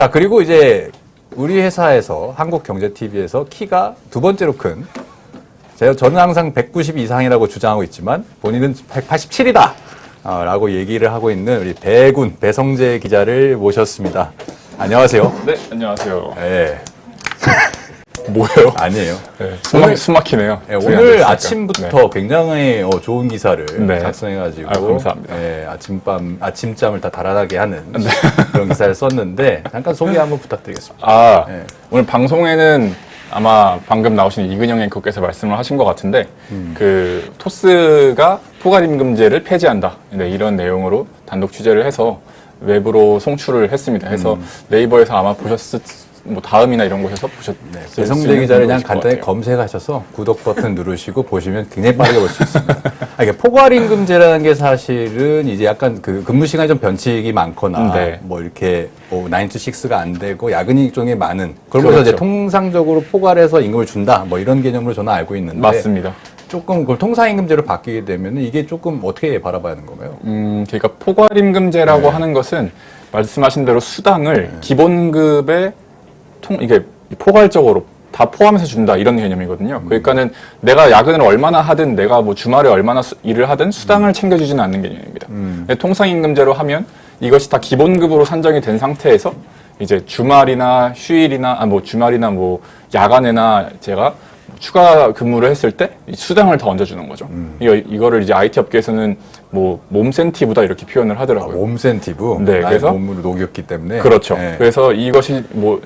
자, 그리고 이제 우리 회사에서 한국경제TV에서 키가 두 번째로 큰, 저는 항상 190 이상이라고 주장하고 있지만 본인은 187이다 라고 얘기를 하고 있는 우리 배성재 기자를 모셨습니다. 안녕하세요. 네, 안녕하세요. 네. 뭐예요? 아니에요. 네, 숨 막히네요. 네, 오늘 아침부터 굉장히 좋은 기사를 네. 작성해가지고 감사합니다. 네, 아침잠을 다 달아나게 하는 그런 기사를 썼는데 잠깐 소개 한번 부탁드리겠습니다. 네. 오늘 방송에는 아마 방금 나오신 이근영 앵커께서 말씀을 하신 것 같은데 그 토스가 포괄임금제를 폐지한다. 네, 이런 내용으로 단독 취재를 해서 외부로 송출을 했습니다. 해서 네이버에서 아마 뭐 다음이나 이런 곳에서 보셨을 네, 배성재 기자를 그냥 간단히 검색하셔서 구독 버튼 누르시고 보시면 굉장히 빠르게 볼 수 있습니다. 이게 포괄임금제라는 게 사실은 이제 약간 그 근무 시간이 좀 변칙이 많거나 네. 뭐 이렇게 9 to 6가 안 되고 야근 일정이 많은 그러면서 그렇죠. 이제 통상적으로 포괄해서 임금을 준다 뭐 이런 개념으로 저는 알고 있는데 맞습니다. 조금 그걸 통상임금제로 바뀌게 되면 이게 조금 어떻게 바라봐야 하는 건가요? 그러니까 포괄임금제라고 하는 것은 말씀하신 대로 수당을 기본급에 이게 포괄적으로 다 포함해서 준다 이런 개념이거든요. 그러니까는 내가 야근을 얼마나 하든 내가 뭐 주말에 얼마나 일을 하든 수당을 챙겨주지는 않는 개념입니다. 통상임금제로 하면 이것이 다 기본급으로 산정이 된 상태에서 이제 주말이나 휴일이나 주말이나 뭐 야간에나 제가 추가 근무를 했을 때 수당을 더 얹어주는 거죠. 이거를 이제 IT 업계에서는 뭐 몸센티브다 이렇게 표현을 하더라고요. 몸센티브? 네, 그래서 몸으로 녹였기 때문에. 그렇죠. 네. 그래서 이것이 뭐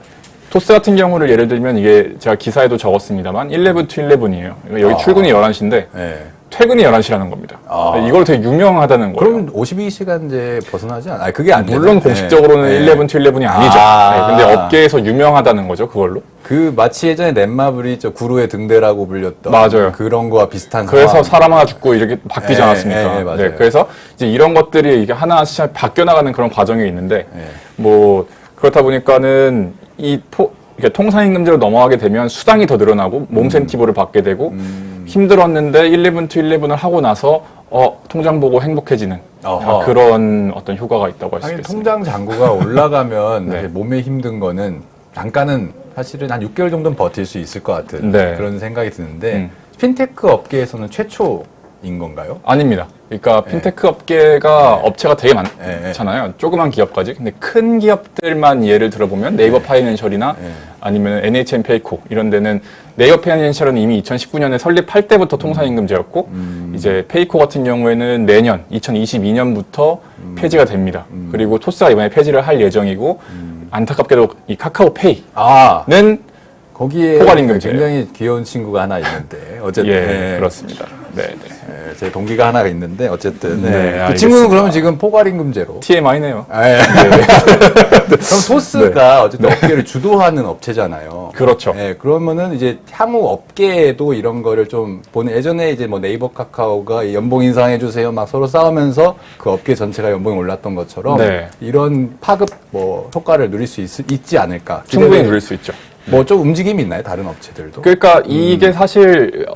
토스 같은 경우를 예를 들면 이게 제가 기사에도 적었습니다만 11 to 11이에요. 여기 출근이 11시인데 네. 퇴근이 11시라는 겁니다. 이걸 되게 유명하다는 거예요. 그럼 52시간제 벗어나지 않아요? 그게 안 돼요. 물론 공식적으로는 11 to 11이 아니죠. 네, 근데 업계에서 유명하다는 거죠, 그걸로. 그 마치 예전에 넷마블이 구루의 등대라고 불렸던 맞아요. 그런 거와 비슷한 그래서 상황. 사람 하나 죽고 이렇게 바뀌지 않았습니까? 맞아요. 네, 그래서 이제 이런 것들이 이게 하나씩 바뀌어 나가는 그런 과정이 있는데 뭐 그렇다 보니까는 이게 통상임금제로 넘어가게 되면 수당이 더 늘어나고 몸센티브를 받게 되고 힘들었는데 11 to 11을 하고 나서 통장 보고 행복해지는 그런 어떤 효과가 있다고 할 수 있겠습니다. 통장 잔고가 올라가면 네. 몸에 힘든 거는 잠깐은 사실은 한 6개월 정도는 버틸 수 있을 것 같은 그런 생각이 드는데 핀테크 업계에서는 최초인 건가요? 아닙니다. 그러니까 핀테크 업계가 업체가 되게 많잖아요. 조그만 기업까지. 근데 큰 기업들만 예를 들어보면 네이버 파이낸셜이나 아니면 NHN 페이코 이런 데는 네이버 파이낸셜은 이미 2019년에 설립할 때부터 통상임금제였고 이제 페이코 같은 경우에는 내년 2022년부터 폐지가 됩니다. 그리고 토스가 이번에 폐지를 할 예정이고 안타깝게도 이 카카오페이는 거기에 포괄임금제 굉장히 귀여운 친구가 하나 있는데 어쨌든 그렇습니다. 네. 제 동기가 하나 있는데 어쨌든 알겠습니다. 친구는 그러면 지금 포괄임금제로 TMI네요. 그럼 토스가 어쨌든 업계를 주도하는 업체잖아요. 그렇죠. 그러면은 이제 향후 업계에도 이런 거를 좀 보는 예전에 이제 뭐 네이버 카카오가 연봉 인상해 주세요 막 서로 싸우면서 그 업계 전체가 연봉이 올랐던 것처럼 이런 파급 뭐 효과를 누릴 수 있지 않을까? 충분히 누릴 수 있죠. 뭐 좀 움직임이 있나요? 다른 업체들도? 그러니까 이게 사실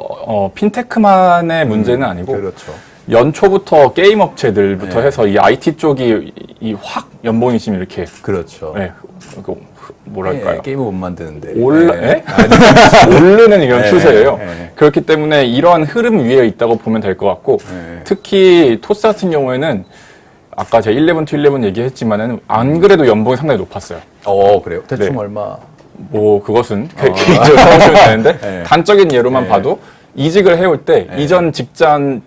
핀테크만의 문제는 아니고 그렇죠. 연초부터 게임 업체들부터 해서 이 IT 쪽이 확 연봉이 지금 이렇게 그렇죠. 뭐랄까요? 게임을 못 만드는데 오르는 이런 추세예요. 그렇기 때문에 이러한 흐름 위에 있다고 보면 될 것 같고 특히 토스 같은 경우에는 아까 제가 11 to 11 얘기했지만은 안 그래도 연봉이 상당히 높았어요. 그래요? 대충 얼마? 뭐 그것은 개인적으로 생각하면 되는데 단적인 예로만 봐도 이직을 해올 때 이전 직장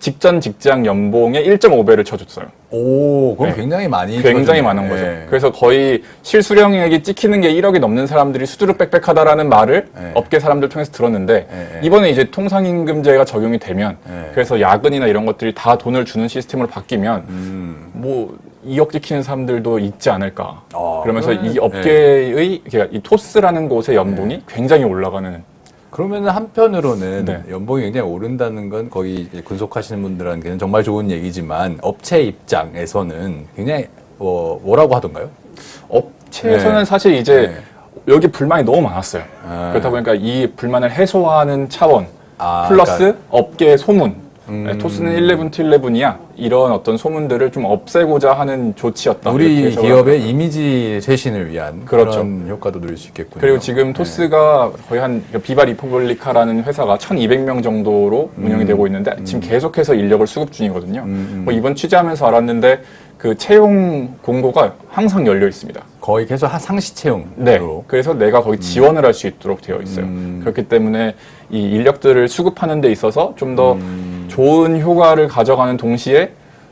연봉의 1.5배를 쳐줬어요. 그럼 굉장히 많이 많은 거죠. 그래서 거의 실수령액이 찍히는 게 1억이 넘는 사람들이 수두룩 빽빽하다라는 말을 업계 사람들 통해서 들었는데 이번에 이제 통상임금제가 적용이 되면 그래서 야근이나 이런 것들이 다 돈을 주는 시스템으로 바뀌면 뭐 2억 찍히는 사람들도 있지 않을까. 그러면서 이 업계의 이 토스라는 곳의 연봉이 굉장히 올라가는. 그러면 한편으로는 연봉이 굉장히 오른다는 건 거의 근속하시는 분들한테는 정말 좋은 얘기지만 업체 입장에서는 굉장히 뭐라고 하던가요? 업체에서는 사실 이제 여기 불만이 너무 많았어요. 그렇다 보니까 이 불만을 해소하는 차원 플러스 업계의 소문 토스는 11 to 11이야. 이런 어떤 소문들을 좀 없애고자 하는 조치였다. 우리 이렇게 해석을 기업의 하더라고요. 이미지 쇄신을 위한 그렇죠. 그런 효과도 누릴 수 있겠군요. 그리고 지금 토스가 거의 한 비바 리퍼블리카라는 회사가 1,200명 정도로 운영이 되고 있는데 지금 계속해서 인력을 수급 중이거든요. 뭐 이번 취재하면서 알았는데 그 채용 공고가 항상 열려 있습니다. 거의 계속 상시 채용으로. 네. 그래서 내가 거기 지원을 할 수 있도록 되어 있어요. 그렇기 때문에 이 인력들을 수급하는 데 있어서 좀 더 좋은 효과를 가져가는 동시에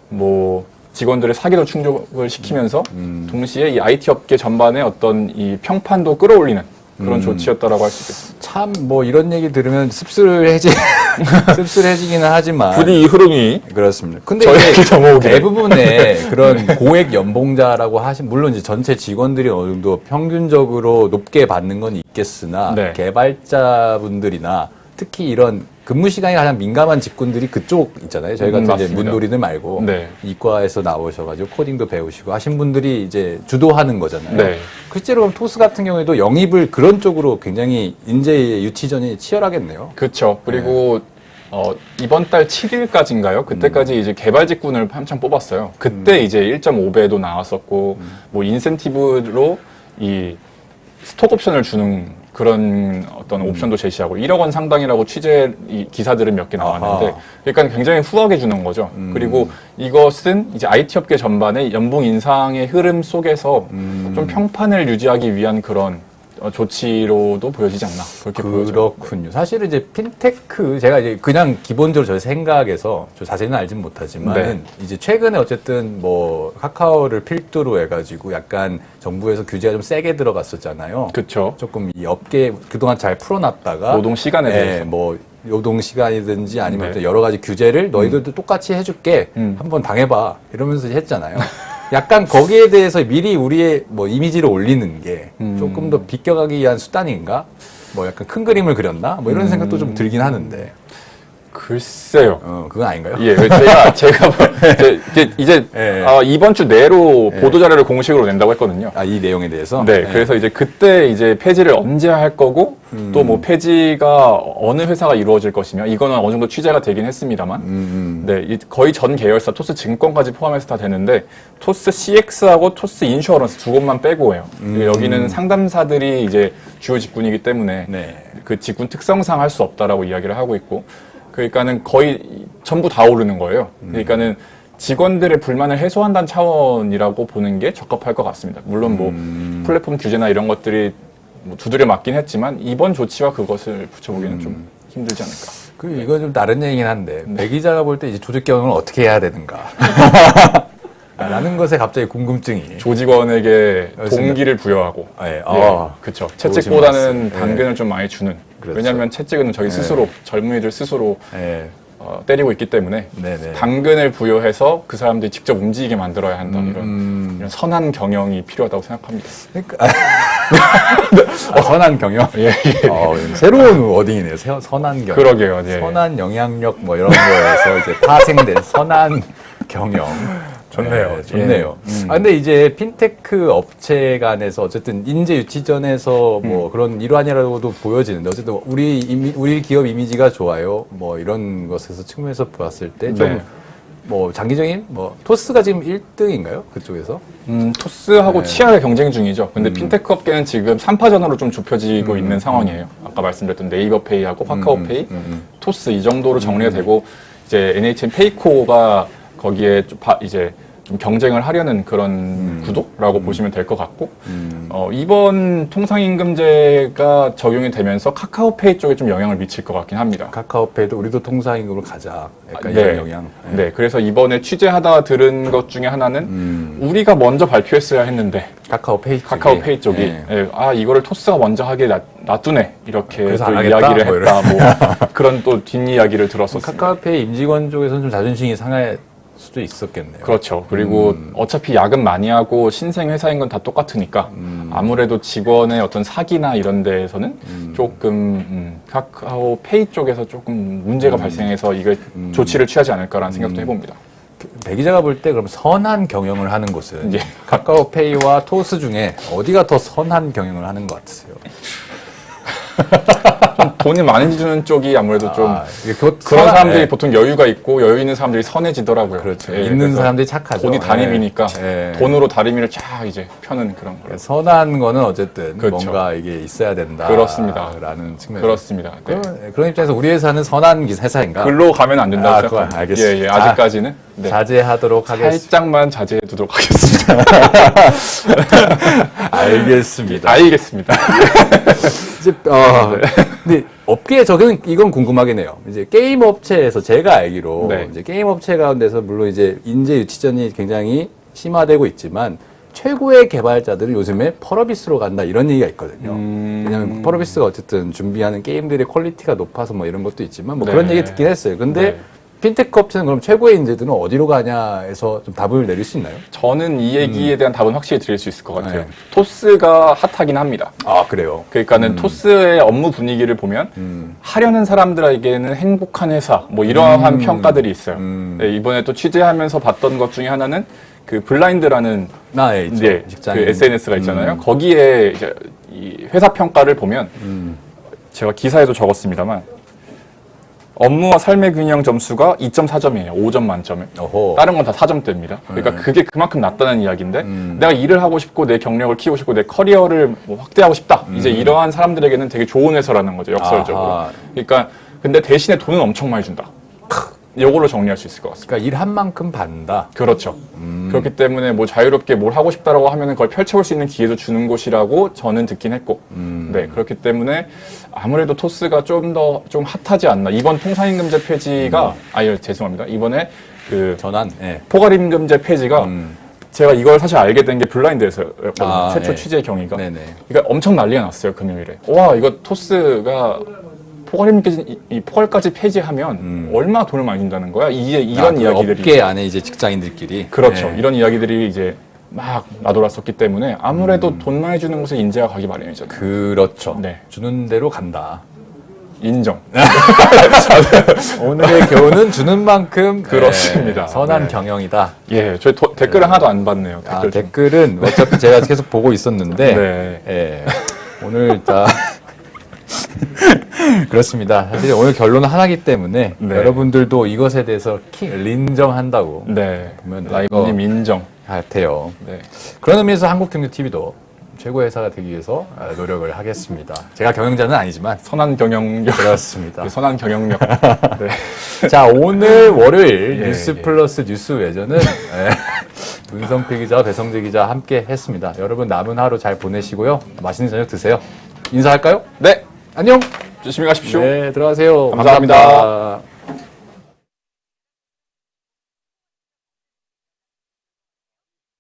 뭐 직원들의 사기도 충족을 시키면서 동시에 이 IT 업계 전반의 어떤 이 평판도 끌어올리는 그런 조치였다라고 할 수 있겠습니다. 참 뭐 이런 얘기 들으면 씁쓸해지기는 하지만 부디 이 흐름이 그렇습니다. 근데 저에게 이제 넘어오기를. 대부분의 그런 고액 연봉자라고 하신 물론 이제 전체 직원들이 어느 정도 평균적으로 높게 받는 건 있겠으나 네. 개발자분들이나 특히 이런 근무 시간이 가장 민감한 직군들이 그쪽 있잖아요. 저희 같은 이제 맞습니다. 문돌이들 말고 네. 이과에서 나오셔가지고 코딩도 배우시고 하신 분들이 이제 주도하는 거잖아요. 네. 실제로 토스 같은 경우에도 영입을 그런 쪽으로 굉장히 인재 유치전이 치열하겠네요. 그렇죠. 그리고 이번 달 7일까지인가요? 그때까지 이제 개발 직군을 한참 뽑았어요. 그때 이제 1.5배도 나왔었고 뭐 인센티브로 이 스톡 옵션을 주는 그런 어떤 옵션도 제시하고 1억 원 상당이라고 취재 기사들은 몇 개 나왔는데 아하. 그러니까 굉장히 후하게 주는 거죠. 그리고 이것은 이제 IT 업계 전반의 연봉 인상의 흐름 속에서 좀 평판을 유지하기 위한 그런 조치로도 보여지지 않나 그렇게 보여져요. 그렇군요. 사실은 이제 핀테크 제가 이제 그냥 기본적으로 저 생각에서 저 자세히는 알진 못하지만 네. 이제 최근에 어쨌든 뭐 카카오를 필두로 해가지고 약간 정부에서 규제가 좀 세게 들어갔었잖아요. 그렇죠. 조금 이 업계 그동안 잘 풀어놨다가 노동 시간에 대해서. 뭐 노동 시간이든지 아니면 네. 또 여러 가지 규제를 너희들도 똑같이 해줄게 한번 당해봐 이러면서 했잖아요. 약간 거기에 대해서 미리 우리의 뭐 이미지를 올리는 게 조금 더 비껴가기 위한 수단인가? 뭐 약간 큰 그림을 그렸나? 뭐 이런 생각도 좀 들긴 하는데. 글쎄요. 그건 아닌가요? 예, 제가 이제 예. 이번 주 내로 보도 자료를 공식으로 낸다고 했거든요. 아, 이 내용에 대해서? 네, 그래서 이제 그때 이제 폐지를 언제 할 거고 또 뭐 폐지가 어느 회사가 이루어질 것이며 이거는 어느 정도 취재가 되긴 했습니다만, 네, 거의 전 계열사 토스 증권까지 포함해서 다 되는데 토스 CX하고 토스 인슈어런스 두 곳만 빼고 해요. 여기는 상담사들이 이제 주요 직군이기 때문에 네. 그 직군 특성상 할 수 없다라고 이야기를 하고 있고. 그러니까는 거의 전부 다 오르는 거예요. 그러니까는 직원들의 불만을 해소한다는 차원이라고 보는 게 적합할 것 같습니다. 물론 뭐 플랫폼 규제나 이런 것들이 뭐 두드려 맞긴 했지만 이번 조치와 그것을 붙여보기는 좀 힘들지 않을까. 그리고 이건 좀 다른 얘기긴 한데 배 기자가 볼 때 이제 조직 경영을 어떻게 해야 되는가? 라는 것에 갑자기 궁금증이. 조직원에게 그렇습니다. 동기를 부여하고. 네. 그렇죠. 좋으신 채찍보다는 말씀. 당근을 좀 많이 주는. 그렇죠. 왜냐하면 채찍은 저희 스스로 젊은이들 스스로 네. 때리고 있기 때문에 네네. 당근을 부여해서 그 사람들이 직접 움직이게 만들어야 한다 이런 선한 경영이 필요하다고 생각합니다. 그러니까 선한 경영. 예. 새로운 워딩이네요. 선한 경영. 그러게요. 예. 선한 영향력 뭐 이런 거에서 이제 파생된 선한 경영. 좋네요. 네, 좋네요. 근데 이제 핀테크 업체 간에서 어쨌든 인재 유치전에서 뭐 그런 일환이라고도 보여지는데 어쨌든 우리 기업 이미지가 좋아요. 뭐 이런 것에서 측면에서 봤을 때 좀 네. 뭐 장기적인 뭐 토스가 지금 1등인가요? 그쪽에서? 토스하고 치열하게 경쟁 중이죠. 근데 핀테크 업계는 지금 3파전으로 좀 좁혀지고 있는 상황이에요. 아까 말씀드렸던 네이버페이하고 카카오페이, 토스 이 정도로 정리가 되고 이제 NHN 페이코가 거기에 이제 좀 경쟁을 하려는 그런 구도라고 보시면 될 것 같고 이번 통상임금제가 적용이 되면서 카카오페이 쪽에 좀 영향을 미칠 것 같긴 합니다. 카카오페이도 우리도 통상임금으로 가자. 약간 네. 이런 영향. 네, 그래서 이번에 취재하다 들은 것 중에 하나는 우리가 먼저 발표했어야 했는데 카카오페이 쪽이 네. 예, 이거를 토스가 먼저 하게 놔두네 이렇게 그래서 또 안 하겠다? 이야기를 뭐 했다 뭐 그런 또 뒷이야기를 들었었습니다. 카카오페이 임직원 쪽에서는 좀 자존심이 상할 수도 있었겠네요. 그렇죠. 그리고 어차피 야근 많이 하고 신생 회사인 건 다 똑같으니까 아무래도 직원의 어떤 사기나 이런 데에서는 조금 카카오페이 쪽에서 조금 문제가 발생해서 이게 조치를 취하지 않을까라는 생각도 해봅니다. 배 기자가 볼 때 그럼 선한 경영을 하는 곳은 예. 카카오페이와 토스 중에 어디가 더 선한 경영을 하는 것 같으세요? 좀 돈이 많이 주는 쪽이 아무래도 좀 이게 그런 사람들이 예. 보통 여유가 있고 여유 있는 사람들이 선해지더라고요. 그렇죠. 예, 있는 그래서 사람들이 착하죠. 돈이 다림이니까 예. 돈으로 다리미를 쫙 이제 펴는 그런 거. 선한 거는 어쨌든 그렇죠. 뭔가 이게 있어야 된다. 그렇습니다. 라는 측면. 그렇습니다. 네. 그런 입장에서 우리 회사는 선한 회사인가? 글로 가면 안 된다고 아, 생각합니다. 알겠습니다. 예, 예, 아직까지는 네. 자제하도록 하겠습니다. 살짝만 자제해 두도록 하겠습니다. 알겠습니다. 알겠습니다. 이제 근데 업계에 이건 궁금하긴 해요. 이제 게임 업체에서 제가 알기로 네. 이제 게임 업체 가운데서 물론 이제 인재 유치전이 굉장히 심화되고 있지만 최고의 개발자들은 요즘에 펄어비스로 간다 이런 얘기가 있거든요. 왜냐하면 펄어비스가 어쨌든 준비하는 게임들의 퀄리티가 높아서 뭐 이런 것도 있지만 뭐 네. 그런 얘기 듣긴 했어요. 근데 네. 핀테크 업체는 그럼 최고의 인재들은 어디로 가냐 해서 좀 답을 내릴 수 있나요? 저는 이 얘기에 대한 답은 확실히 드릴 수 있을 것 같아요. 네. 토스가 핫하긴 합니다. 아 그래요. 그러니까는 토스의 업무 분위기를 보면 하려는 사람들에게는 행복한 회사 뭐 이러한 평가들이 있어요. 네, 이번에 또 취재하면서 봤던 것 중에 하나는 그 블라인드라는 나에 있죠. 네, 직장인. 그 SNS가 있잖아요. 거기에 이제 이 회사 평가를 보면 제가 기사에도 적었습니다만 업무와 삶의 균형 점수가 2.4점이에요. 5점 만점에. 어허. 다른 건 다 4점대입니다. 그러니까 그게 그만큼 낮다는 이야기인데 내가 일을 하고 싶고 내 경력을 키우고 싶고 내 커리어를 뭐 확대하고 싶다. 이제 이러한 사람들에게는 되게 좋은 회사라는 거죠. 역설적으로. 아하. 그러니까 근데 대신에 돈은 엄청 많이 준다. 이걸로 정리할 수 있을 것 같습니다. 그러니까 일한 만큼 받는다. 그렇죠. 그렇기 때문에 뭐 자유롭게 뭘 하고 싶다라고 하면은 그걸 펼쳐볼 수 있는 기회도 주는 곳이라고 저는 듣긴 했고, 네 그렇기 때문에 아무래도 토스가 좀 더 좀 핫하지 않나. 이번 통상임금제 폐지가 죄송합니다. 이번에 그 전환. 예. 포괄임금제 폐지가 제가 이걸 사실 알게 된 게 블라인드에서였거든요. 아, 최초 네. 취재 경위가. 네네. 그러니까 엄청 난리가 났어요 금요일에. 와 이거 토스가 포괄까지 폐지하면 얼마 돈을 많이 준다는 거야? 이런 그 이야기들이 업계 안에 이제 직장인들끼리. 그렇죠. 네. 이런 이야기들이 이제 막 나돌았었기 때문에 아무래도 돈 많이 주는 곳에 인재가 가기 마련이잖아요. 그렇죠. 네. 주는 대로 간다. 인정. 오늘의 교훈은 주는 만큼 그렇습니다. 선한 네. 경영이다. 예, 저희 댓글 하나도 안 봤네요. 아, 댓글 좀. 댓글은 어차피 제가 계속 보고 있었는데 네. 예. 오늘 다 그렇습니다. 사실 오늘 결론은 하나기 때문에 네. 여러분들도 이것에 대해서 인정한다고 네. 보면 라이브님 인정. 같아요. 네. 그런 의미에서 한국경제TV도 최고의 회사가 되기 위해서 노력을 하겠습니다. 제가 경영자는 아니지만 선한 경영력. 그렇습니다. 선한 경영력. 네. 자, 오늘 월요일 예, 뉴스 예. 플러스 뉴스 외전은 문성필 기자와 배성재 기자와 함께 했습니다. 여러분 남은 하루 잘 보내시고요. 맛있는 저녁 드세요. 인사할까요? 네. 안녕. 조심히 가십시오. 네, 들어가세요. 감사합니다. 감사합니다.